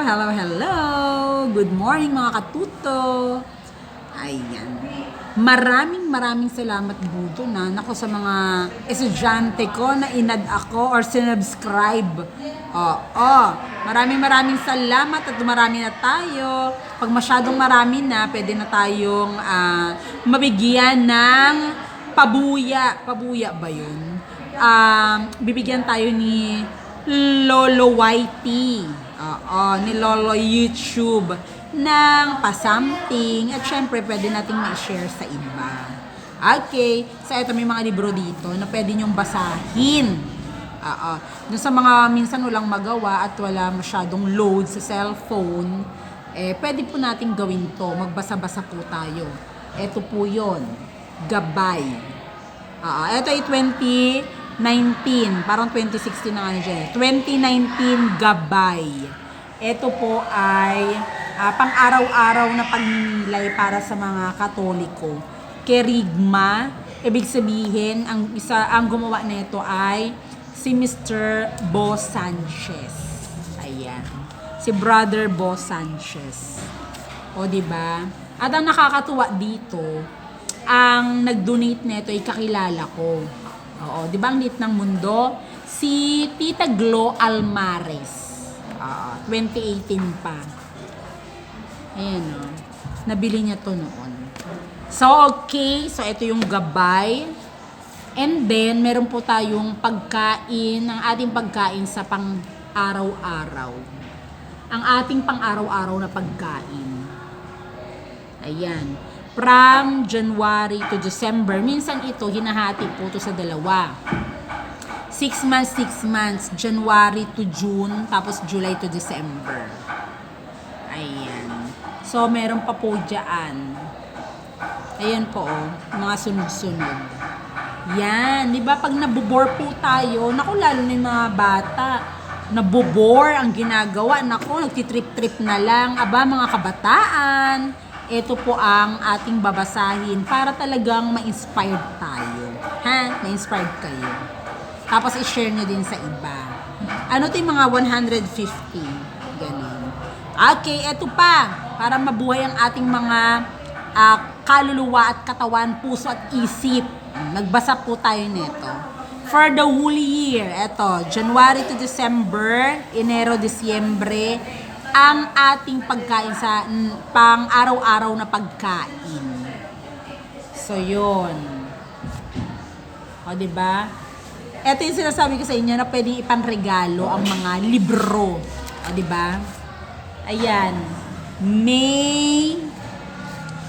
hello. Good morning mga katuto. Ayan. Maraming salamat buto na nako sa mga estudyante ko na inad ako or sinubscribe. Oo. Maraming salamat at marami na tayo. Pag masyadong marami na, pwede na tayong mabigyan ng pabuya. Pabuya ba yun? Bibigyan tayo ni Lolo YT. Ni Lolo YouTube ng pa-something at syempre pwede nating ma-share sa iba. Okay, so ito may mga libro dito na pwede nyong basahin. Dun sa mga minsan walang magawa at wala masyadong load sa cellphone, pwede po nating gawin to. Magbasa-basa po tayo. Ito po yon, Gabay. Ito ay 2019, parang 2016 na nga dyan. 2019 Gabay. Ito po ay pang-araw-araw na pagninilay para sa mga Katoliko. Kerigma, ibig sabihin, ang gumawa nito ay si Mr. Bo Sanchez. Ayan. Si Brother Bo Sanchez. O, diba? At ang nakakatuwa dito, ang nag-donate nito ay kakilala ko. Oo, diba ang lit ng mundo? Si Tita Glo Almares. 2018 pa. Ayan o. Nabili niya to noon. So, okay. So, ito yung gabay. And then, meron po tayong pagkain, ang ating pagkain sa pang-araw-araw. Ang ating pang-araw-araw na pagkain. Ayan. From January to December. Minsan ito, hinahati po ito sa dalawa. 6 months. January to June, tapos July to December. Ayan. So, meron pa po dyan. Ayan po, mga sunod-sunod. Yan. Di ba pag nabobore po tayo, naku, lalo na yung mga bata, nabobore ang ginagawa. Naku, nagtitrip-trip na lang. Aba, mga kabataan, ito po ang ating babasahin para talagang ma-inspired tayo. Ha? Ma-inspired kayo. Tapos i-share nyo din sa iba. Ano ito yung mga 150? Ganun. Okay, eto pa. Para mabuhay ang ating mga kaluluwa at katawan, puso at isip. Nagbasa po tayo nito. For the whole year, eto, January to December, Enero, Disyembre, ang ating pagkain sa pang-araw-araw na pagkain. So, yun. O, diba? Ito yung sinasabi ko sa inyo na pwedeng ipanregalo ang mga libro. O, diba? Ayan. May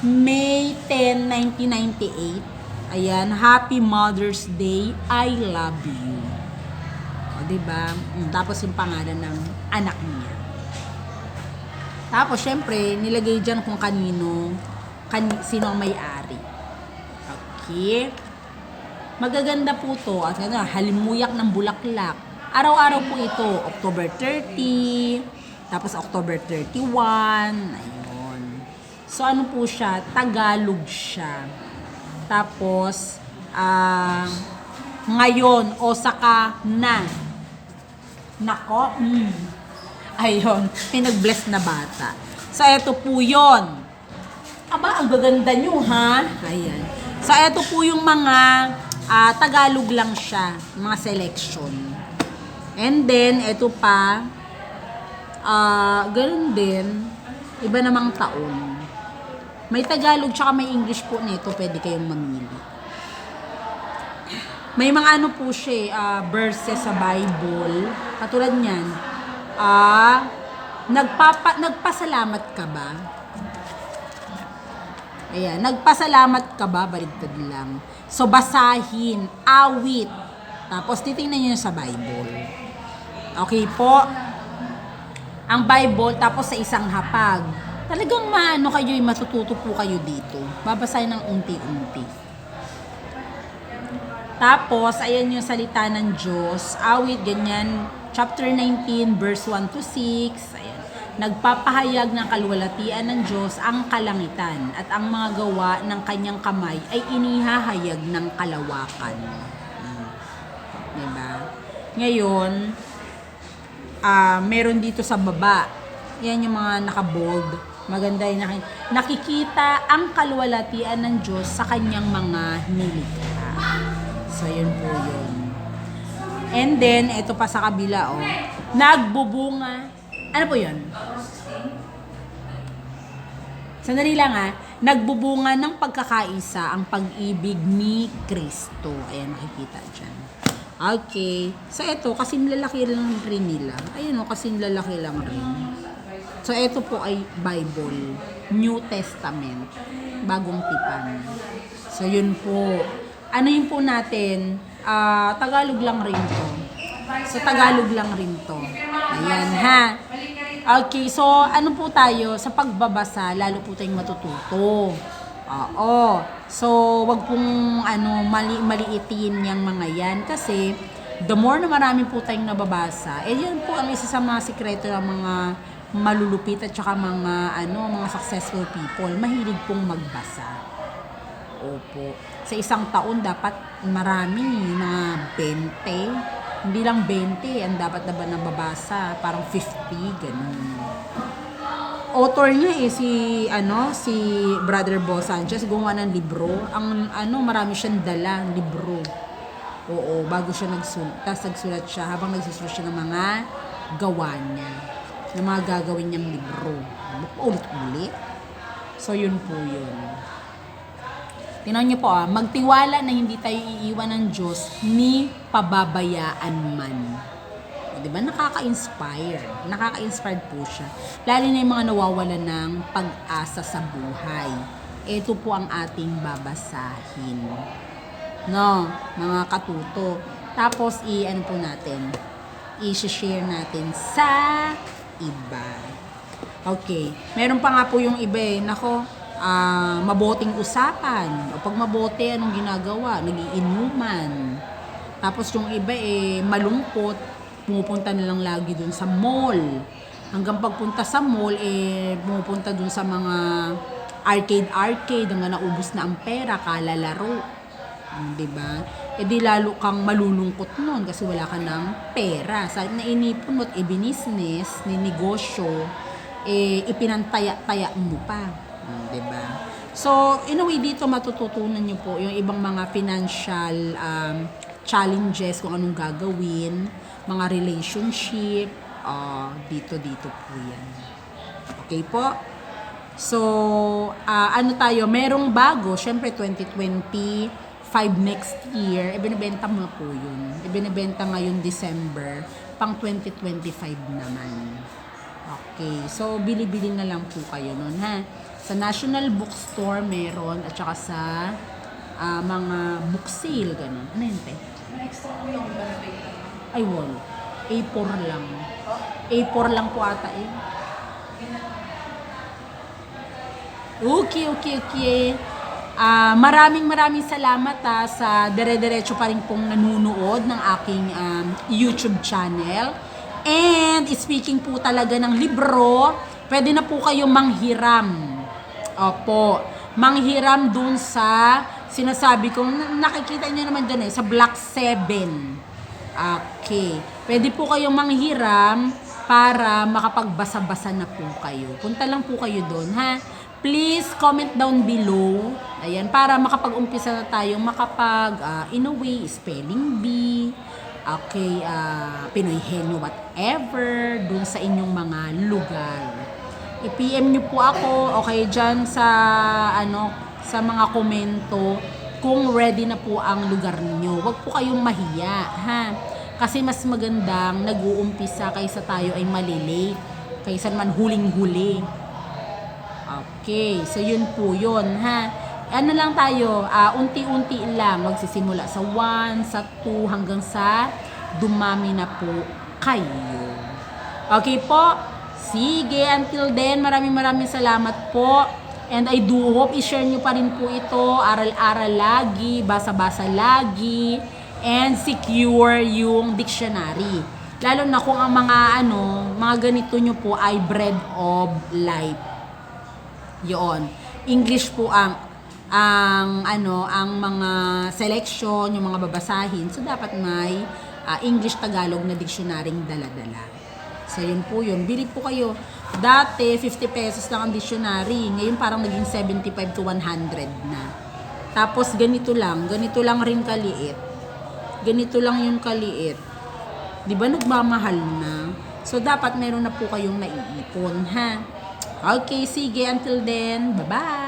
10, 1998. Ayan. Happy Mother's Day. I love you. O, diba? Tapos yung pangalan ng anak niya. Tapos, syempre, nilagay dyan kung sino ang may-ari. Okay. Magaganda po to. At halimuyak ng bulaklak. Araw-araw po ito. October 30. Tapos October 31. Ayun. So ano po siya? Tagalog siya. Tapos ngayon, Osaka na. Nako. Ayun. Pinag-bless na bata. So eto po yon. Aba, ang gaganda nyo, ha? Ayan. So eto po yung mga Tagalog lang siya. Mga selection. And then, eto pa, ganun din, iba namang taon. May Tagalog tsaka may English po nito, pwede kayong mamili. May mga ano po siya, verses sa Bible. Katulad niyan, nagpasalamat ka ba? Ayan, nagpasalamat ka ba? Baligtad lang. So, basahin, awit. Tapos, titingnan nyo sa Bible. Okay po? Ang Bible, tapos sa isang hapag. Talagang kayo, matututo po kayo dito. Babasahin ng unti-unti. Tapos, ayan yung salita ng Diyos. Awit, ganyan. Chapter 19, verse 1 to 6. Ayan. Nagpapahayag ng kaluwalhatian ng Diyos ang kalangitan at ang mga gawa ng kanyang kamay ay inihahayag ng kalawakan. Diba? Ngayon, meron dito sa baba, Yan yung mga naka-bold. Maganda yung nakikita ang kaluwalhatian ng Diyos sa kanyang mga nilikha. So, yun po yun. And then, ito pa sa kabila, oh. Nagbubunga. Ano po yun? Sandali lang nagbubunga ng pagkakaisa ang pag-ibig ni Kristo. Ayan, makikita dyan. Okay. So, ito, kasing lalaki lang rin nila. Ayan o, kasing lalaki lang rin. So, ito po ay Bible. New Testament. Bagong tipan. So, yun po. Ano yun po natin? Tagalog lang rin to. So, Tagalog lang rin to. Ayan, ha? Okay, so ano po tayo sa pagbabasa, lalo po tayong matututo. Oo. So, wag pong maliitin yung mga yan kasi the more na marami po tayong nababasa, yan po ang isa sa mga sikreto ng mga malulupit at saka mga successful people, mahilig pong magbasa. Opo. Sa isang taon dapat marami na 20. Hindi lang 20, ang dapat na ba nababasa, parang 50, ganun. Author niya si Brother Bo Sanchez, gumawa ng libro. Marami siyang dala, libro. Oo, bago siya nagsulat. Tapos nagsulat siya habang nagsusulat siya ng mga gawa niya. Ng mga gagawin niyang libro. Ulit-ulit. So, yun po yun. Tingnan niyo po magtiwala na hindi tayo iiwan ng Diyos ni pababayaan man. Diba? Nakaka-inspire. Nakaka-inspired po siya. Lalo na yung mga nawawalan ng pag-asa sa buhay. Ito po ang ating babasahin. No, mga katuto. Tapos, po natin? I-share natin sa iba. Okay. Meron pa nga po yung iba Nako, maboting usapan. O pag mabote, anong ginagawa? Nagiinuman. Tapos yung iba malungkot, pumupunta na lang lagi dun sa mall. Hanggang pagpunta sa mall, pumupunta dun sa mga arcade, hanggang naubos na ang pera, kalalaro. Diba? Di lalo kang malulungkot nun kasi wala ka ng pera. Sa nainipon mo't business, ninegosyo, ipinantaya-taya mo pa. Diba? So, in a way, dito matututunan nyo po yung ibang mga financial challenges, kung anong gagawin, mga relationship, dito po yan. Okay po? So, tayo, merong bago, syempre 2025 next year, ibinibenta mo po yun. Ibinibenta ngayon December, pang 2025 naman. Okay, so bili-bili na lang po kayo nun, ha? Sa National Bookstore meron, at saka sa mga book sale, ganun. Ano yun, te? Ay, wala. A4 lang. A4 lang po ata Okay. Maraming salamat sa dire-diretso pa rin pong nanunood ng aking YouTube channel. And speaking po talaga ng libro, pwede na po kayo manghiram. Opo, manghiram dun sa sinasabi kong nakikita nyo naman dyan sa Block 7. Okay, pwede po kayong manghiram para makapagbasa-basa na po kayo. Punta lang po kayo dun, ha? Please comment down below. Ayan, para makapag-umpisa na tayo in a way, spelling bee. Okay, Pinoy Henyo, whatever, dun sa inyong mga lugar. I-PM nyo po ako, okay, dyan sa mga komento, kung ready na po ang lugar niyo. Huwag po kayong mahiya, ha? Kasi mas magandang nag-uumpisa kaysa tayo ay malilate, kaysa naman huling-huli. Okay, so yun po yun, ha? Lang tayo, unti-unti lang, magsisimula sa 1, sa 2, hanggang sa dumami na po kayo. Okay po? Sige, until then, maraming salamat po. And I do hope i-share nyo pa rin po ito, aral-aral lagi, basa-basa lagi, and secure yung dictionary. Lalo na kung ang mga ganito nyo po ay bread of life. Yun. English po ang mga selection, yung mga babasahin. So, dapat may English-Tagalog na dictionary dala-dala. So, yun po yun. Bili po kayo. Dati, 50 pesos lang ang dictionary. Ngayon parang naging 75 to 100 na. Tapos ganito lang rin kaliit. Ganito lang yung kaliit. 'Di ba nagmamahal na? So dapat meron na po kayong naiipon, ha? Okay, sige, until then, bye-bye!